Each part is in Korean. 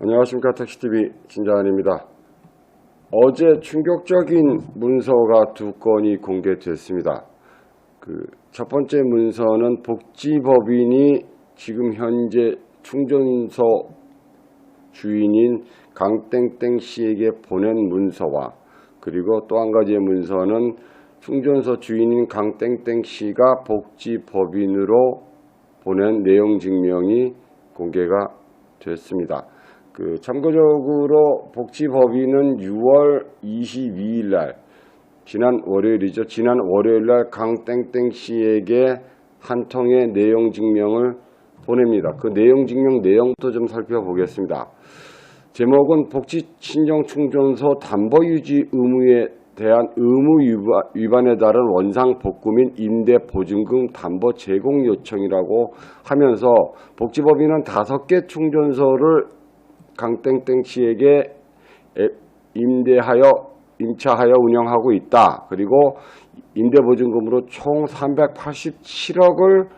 안녕하십니까. 택시TV 진자한입니다. 어제 충격적인 문서가 두 건이 공개됐습니다. 첫 번째 문서는 복지법인이 지금 현재 충전소 주인인 강땡땡 씨에게 보낸 문서와, 그리고 또 한 가지의 문서는 충전소 주인인 강땡땡 씨가 복지법인으로 보낸 내용 증명이 공개가 됐습니다. 참고적으로 복지법인은 6월 22일 날, 지난 월요일이죠. 지난 월요일 날 강땡땡 씨에게 한 통의 내용 증명을 보냅니다. 그 내용 증명 내용부터 좀 살펴보겠습니다. 제목은 복지친정충전소 담보유지 의무에 대한 의무 위반에 따른 원상복구 및 임대보증금 담보 제공 요청이라고 하면서, 복지법인은 5개 충전소를 강땡땡 씨에게 임차하여 운영하고 있다. 그리고 임대보증금으로 총 387억을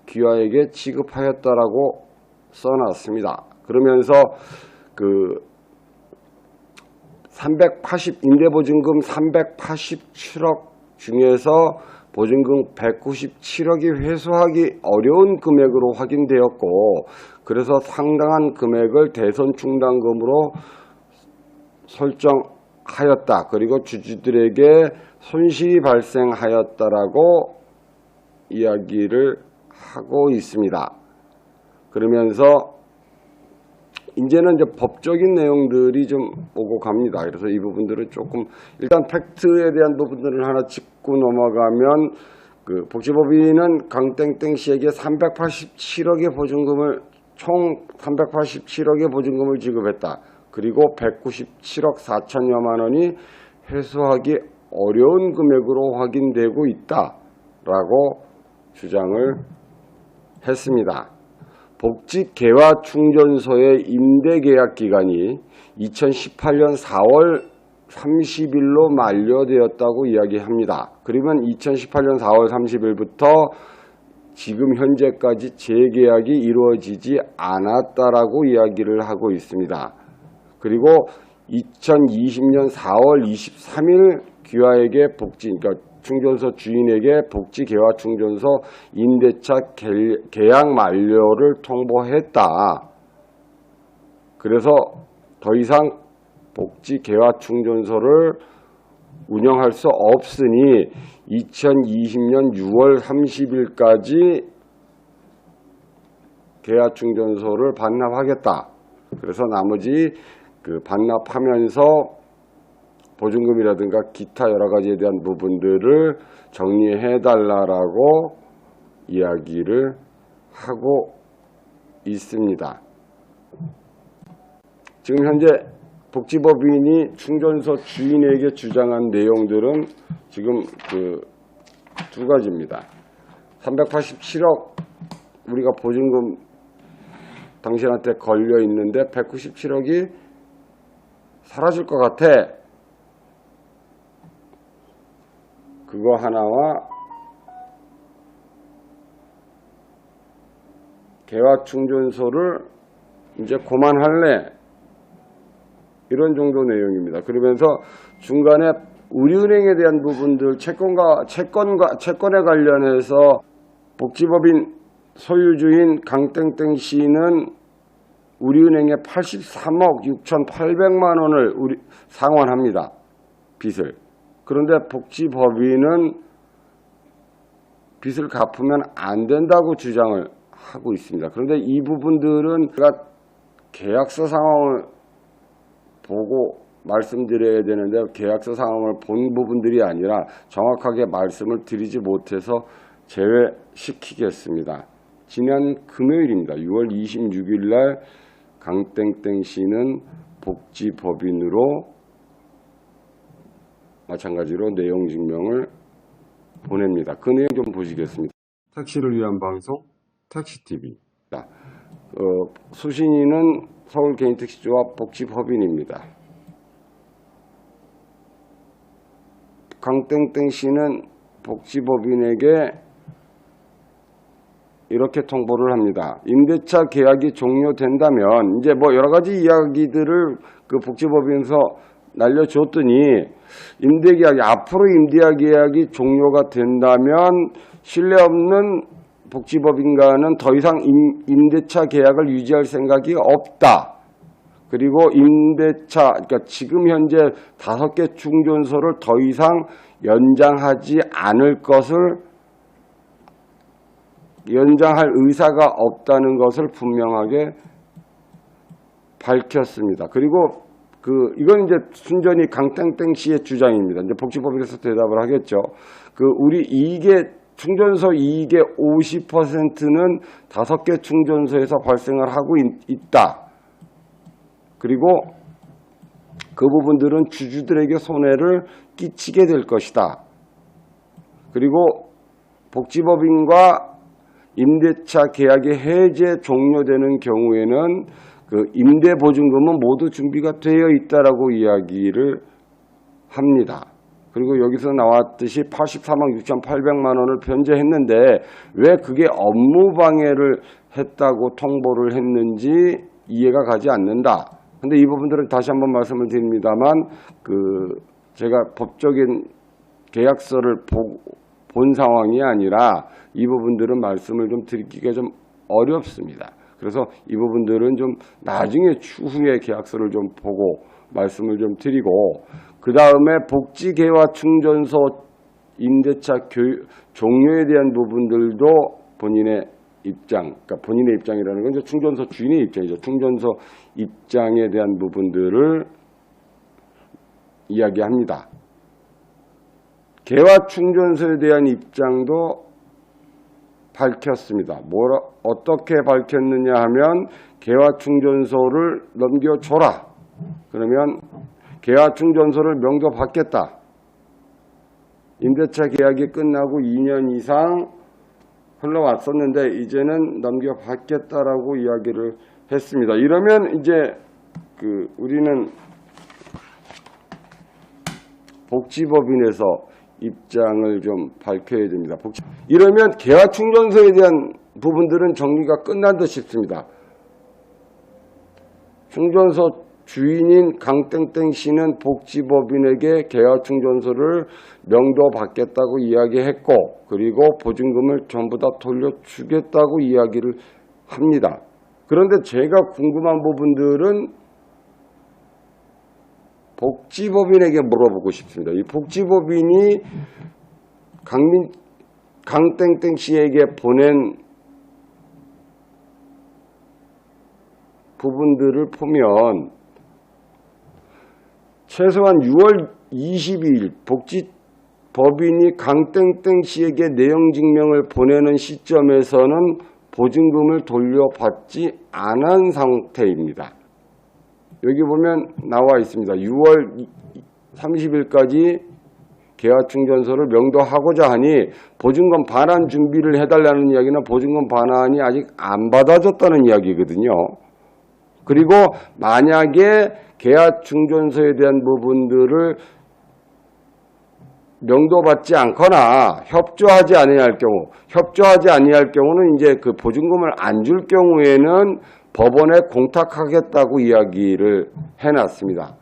귀하에게 지급하였다라고 써놨습니다. 그러면서 임대보증금 387억 중에서 보증금 197억이 회수하기 어려운 금액으로 확인되었고, 그래서 상당한 금액을 대손 충당금으로 설정하였다. 그리고 주주들에게 손실이 발생하였다라고 이야기를 하고 있습니다. 그러면서 이제는 법적인 내용들이 좀 오고 갑니다. 그래서 이 부분들은 조금, 일단 팩트에 대한 부분들을 하나 짚고 넘어가면, 복지법인은 강땡땡 씨에게 387억의 보증금을, 총 387억의 보증금을 지급했다. 그리고 197억 4천여만 원이 회수하기 어려운 금액으로 확인되고 있다라고 주장을 했습니다. 복지개화충전소의 임대계약 기간이 2018년 4월 30일로 만료되었다고 이야기합니다. 그러면 2018년 4월 30일부터 지금 현재까지 재계약이 이루어지지 않았다라고 이야기를 하고 있습니다. 그리고 2020년 4월 23일 귀하에게 그러니까 충전소 주인에게 복지개화충전소 임대차 계약 만료를 통보했다. 그래서 더 이상 복지개화충전소를 운영할 수 없으니 2020년 6월 30일까지 개화충전소를 반납하겠다. 그래서 나머지 반납하면서 보증금이라든가 기타 여러 가지에 대한 부분들을 정리해달라고 이야기를 하고 있습니다. 지금 현재 복지법인이 충전소 주인에게 주장한 내용들은 지금 두 가지입니다. 387억 우리가 보증금 당신한테 걸려 있는데 197억이 사라질 것 같아. 그거 하나와 개화충전소를 이제 그만할래. 이런 정도 내용입니다. 그러면서 중간에 우리은행에 대한 부분들, 채권에 관련해서 복지법인 소유주인 강땡땡 씨는 우리은행에 83억 6,800만 원을 상환합니다. 빚을. 그런데 복지법인은 빚을 갚으면 안 된다고 주장을 하고 있습니다. 그런데 이 부분들은 제가 계약서 상황을 보고 말씀드려야 되는데, 계약서 상황을 본 부분들이 아니라 정확하게 말씀을 드리지 못해서 제외시키겠습니다. 지난 금요일입니다. 6월 26일 날 강땡땡 씨는 복지법인으로 마찬가지로 내용 증명을 보냅니다. 그 내용 좀 보시겠습니다. 택시를 위한 방송 택시TV. 수신인은 서울개인택시조합 복지법인입니다. 강땡땡 씨는 복지법인에게 이렇게 통보를 합니다. 임대차 계약이 종료된다면 이제 뭐 여러 가지 이야기들을 그 복지법인에서 날려줬더니 임대계약이 앞으로 임대계약이 종료가 된다면 신뢰 없는 복지법인과는 더 이상 임대차 계약을 유지할 생각이 없다. 그리고 임대차, 그러니까 지금 현재 5개 충전소를 더 이상 연장하지 않을 것을, 연장할 의사가 없다는 것을 분명하게 밝혔습니다. 그리고 이건 이제 순전히 강땡땡 씨의 주장입니다. 이제 복지법인에서 대답을 하겠죠. 우리 충전소 이익의 50%는 5개 충전소에서 발생을 하고 있다. 그리고 그 부분들은 주주들에게 손해를 끼치게 될 것이다. 그리고 복지법인과 임대차 계약이 해제 종료되는 경우에는 임대보증금은 모두 준비가 되어 있다라고 이야기를 합니다. 그리고 여기서 나왔듯이 84만 6,800만 원을 변제했는데 왜 그게 업무방해를 했다고 통보를 했는지 이해가 가지 않는다. 근데 이 부분들은 다시 한번 말씀을 드립니다만 제가 법적인 계약서를 본 상황이 아니라 이 부분들은 말씀을 좀 드리기가 좀 어렵습니다. 그래서 이 부분들은 좀 나중에 추후에 계약서를 좀 보고 말씀을 좀 드리고, 그 다음에 복지계와 충전소 임대차 종료에 대한 부분들도 본인의 입장, 그러니까 본인의 입장이라는 건 이제 충전소 주인의 입장이죠. 충전소 입장에 대한 부분들을 이야기합니다. 개화 충전소에 대한 입장도 밝혔습니다. 어떻게 밝혔느냐 하면 개화 충전소를 넘겨줘라. 그러면 개화 충전소를 명도받겠다. 임대차 계약이 끝나고 2년 이상 흘러왔었는데 이제는 넘겨받겠다라고 이야기를 했습니다. 이러면 이제 우리는 복지법인에서 입장을 좀 밝혀야 됩니다. 이러면 개화 충전소에 대한 부분들은 정리가 끝난 듯 싶습니다. 충전소 주인인 강땡땡 씨는 복지법인에게 개화 충전소를 명도받겠다고 이야기했고, 그리고 보증금을 전부 다 돌려주겠다고 이야기를 합니다. 그런데 제가 궁금한 부분들은 복지법인에게 물어보고 싶습니다. 이 복지법인이 강땡땡 씨에게 보낸 부분들을 보면 최소한 6월 22일 복지법인이 강땡땡 씨에게 내용 증명을 보내는 시점에서는 보증금을 돌려받지 않은 상태입니다. 여기 보면 나와 있습니다. 6월 30일까지 개화 충전소를 명도하고자 하니 보증금 반환 준비를 해달라는 이야기는 보증금 반환이 아직 안 받아졌다는 이야기거든요. 그리고 만약에 개화 충전소에 대한 부분들을 명도받지 않거나 협조하지 아니할 경우는 이제 그 보증금을 안 줄 경우에는 법원에 공탁하겠다고 이야기를 해놨습니다.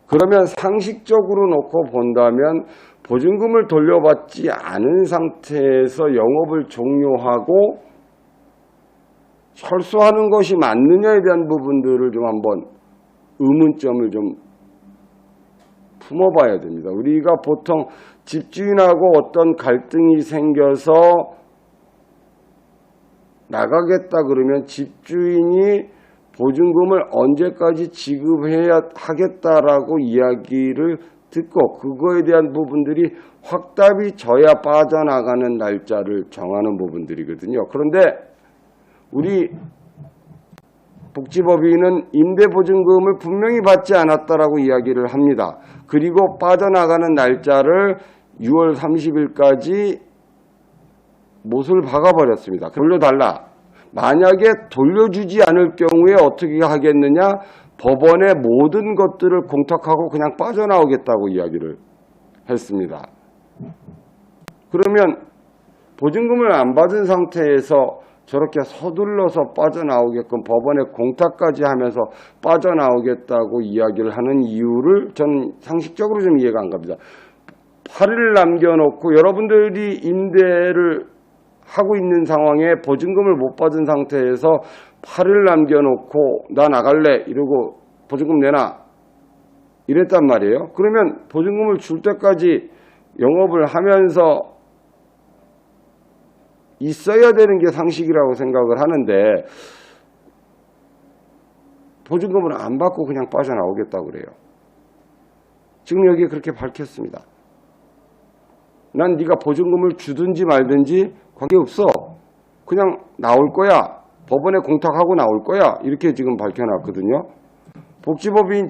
그러면 상식적으로 놓고 본다면 보증금을 돌려받지 않은 상태에서 영업을 종료하고 철수하는 것이 맞느냐에 대한 부분들을 좀 한번 의문점을 좀 품어봐야 됩니다. 우리가 보통 집주인하고 어떤 갈등이 생겨서 나가겠다 그러면 집주인이 보증금을 언제까지 지급해야 하겠다라고 이야기를 듣고 그거에 대한 부분들이 확답이 져야 빠져나가는 날짜를 정하는 부분들이거든요. 그런데 우리 복지법인은 임대보증금을 분명히 받지 않았다라고 이야기를 합니다. 그리고 빠져나가는 날짜를 6월 30일까지 못을 박아버렸습니다. 돌려달라. 만약에 돌려주지 않을 경우에 어떻게 하겠느냐? 법원의 모든 것들을 공탁하고 그냥 빠져나오겠다고 이야기를 했습니다. 그러면 보증금을 안 받은 상태에서 저렇게 서둘러서 빠져나오게끔 법원에 공탁까지 하면서 빠져나오겠다고 이야기를 하는 이유를 저는 상식적으로 좀 이해가 안 갑니다. 8일 남겨놓고 여러분들이 임대를 하고 있는 상황에 보증금을 못 받은 상태에서 8일 남겨놓고 나 나갈래 이러고 보증금 내놔 이랬단 말이에요. 그러면 보증금을 줄 때까지 영업을 하면서 있어야 되는 게 상식이라고 생각을 하는데 보증금을 안 받고 그냥 빠져나오겠다고 그래요. 지금 여기에 그렇게 밝혔습니다. 난 네가 보증금을 주든지 말든지 관계없어. 그냥 나올 거야. 법원에 공탁하고 나올 거야. 이렇게 지금 밝혀놨거든요. 복지법인은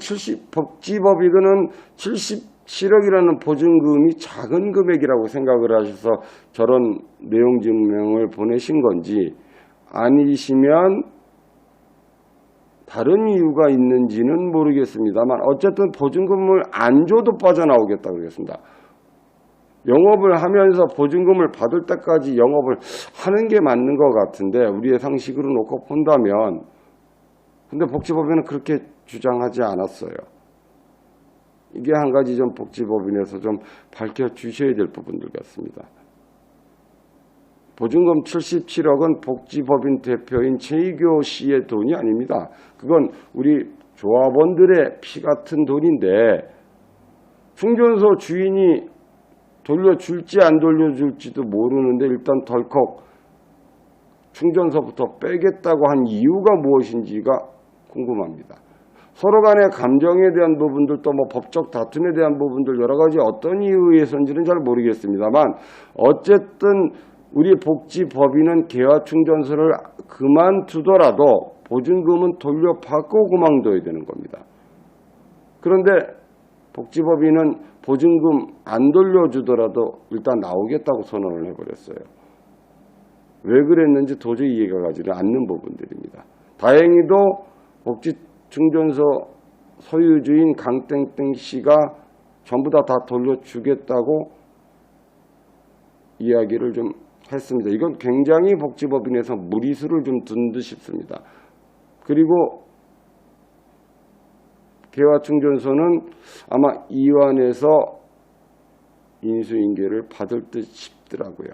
77억이라는 보증금이 작은 금액이라고 생각을 하셔서 저런 내용 증명을 보내신 건지 아니시면 다른 이유가 있는지는 모르겠습니다만 어쨌든 보증금을 안 줘도 빠져나오겠다고 그랬습니다. 영업을 하면서 보증금을 받을 때까지 영업을 하는 게 맞는 것 같은데 우리의 상식으로 놓고 본다면 근데 복지법인은 그렇게 주장하지 않았어요. 이게 한 가지 좀 복지법인에서 좀 밝혀주셔야 될 부분들 같습니다. 보증금 77억은 복지법인 대표인 최희교 씨의 돈이 아닙니다. 그건 우리 조합원들의 피 같은 돈인데 충전소 주인이 돌려줄지 안 돌려줄지도 모르는데 일단 덜컥 충전소부터 빼겠다고 한 이유가 무엇인지가 궁금합니다. 서로 간의 감정에 대한 부분들 또 뭐 법적 다툼에 대한 부분들 여러 가지 어떤 이유에서인지는 잘 모르겠습니다만 어쨌든 우리 복지법인은 개화충전소를 그만두더라도 보증금은 돌려받고 그만둬야 되는 겁니다. 그런데 복지법인은 보증금 안 돌려주더라도 일단 나오겠다고 선언을 해버렸어요. 왜 그랬는지 도저히 이해가 가지를 않는 부분들입니다. 다행히도 복지충전소 소유주인 강땡땡 씨가 전부 다 돌려주겠다고 이야기를 좀 했습니다. 이건 굉장히 복지법인에서 무리수를 좀 둔 듯 싶습니다. 그리고 개화충전소는 아마 이완에서 인수인계를 받을 듯 싶더라고요.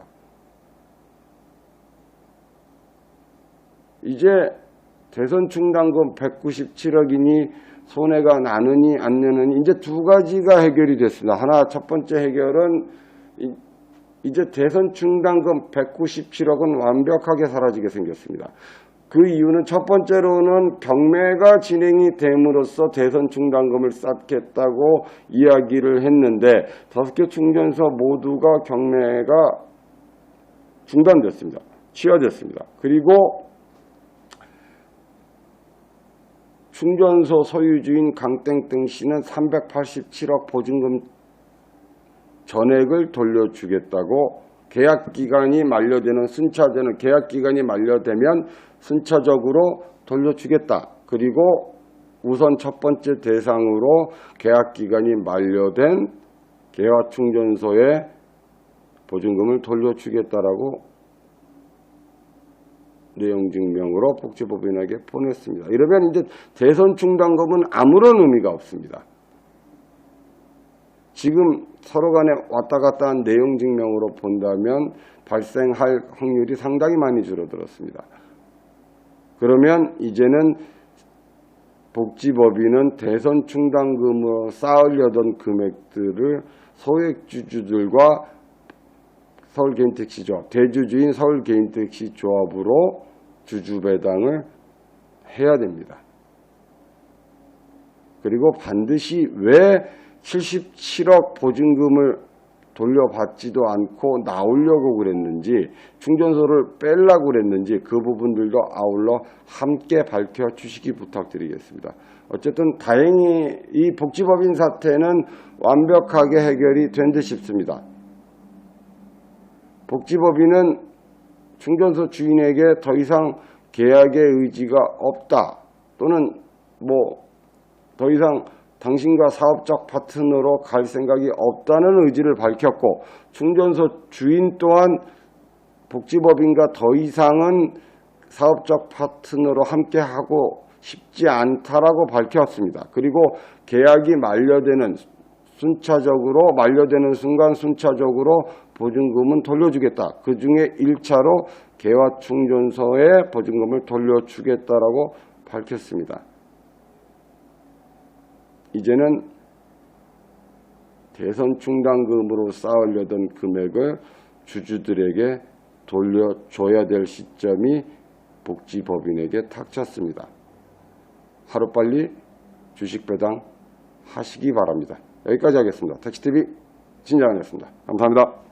이제 대선 충당금 197억이니 손해가 나느니 안 나느니 이제 두 가지가 해결이 됐습니다. 하나 첫 번째 해결은 이제 대선 충당금 197억은 완벽하게 사라지게 생겼습니다. 그 이유는 첫 번째로는 경매가 진행이 됨으로써 대선 충당금을 쌓겠다고 이야기를 했는데 5개 충전소 모두가 경매가 중단됐습니다. 취하됐습니다. 그리고 충전소 소유주인 강땡땡 씨는 387억 보증금 전액을 돌려주겠다고 계약기간이 만료되는 순차되는 계약기간이 만료되면 순차적으로 돌려주겠다. 그리고 우선 첫 번째 대상으로 계약기간이 만료된 개화충전소에 보증금을 돌려주겠다라고 내용증명으로 복지법인에게 보냈습니다. 이러면 이제 대선 충당금은 아무런 의미가 없습니다. 지금 서로 간에 왔다 갔다 한 내용증명으로 본다면 발생할 확률이 상당히 많이 줄어들었습니다. 그러면 이제는 복지법인은 대선 충당금으로 쌓으려던 금액들을 소액주주들과 서울개인택시조합, 대주주인 서울개인택시조합으로 주주배당을 해야 됩니다. 그리고 반드시 왜 77억 보증금을 돌려받지도 않고 나오려고 그랬는지 충전소를 빼려고 그랬는지 그 부분들도 아울러 함께 밝혀주시기 부탁드리겠습니다. 어쨌든 다행히 이 복지법인 사태는 완벽하게 해결이 된 듯 싶습니다. 복지법인은 충전소 주인에게 더 이상 계약의 의지가 없다 또는 더 이상 당신과 사업적 파트너로 갈 생각이 없다는 의지를 밝혔고 충전소 주인 또한 복지법인과 더 이상은 사업적 파트너로 함께하고 싶지 않다라고 밝혔습니다. 그리고 계약이 만료되는 순간 순차적으로 보증금은 돌려주겠다. 그 중에 1차로 개화충전소에 보증금을 돌려주겠다라고 밝혔습니다. 이제는 대선 충당금으로 쌓으려던 금액을 주주들에게 돌려줘야 될 시점이 복지법인에게 닥쳤습니다. 하루빨리 주식 배당 하시기 바랍니다. 여기까지 하겠습니다. 택시TV 진장이었습니다. 감사합니다.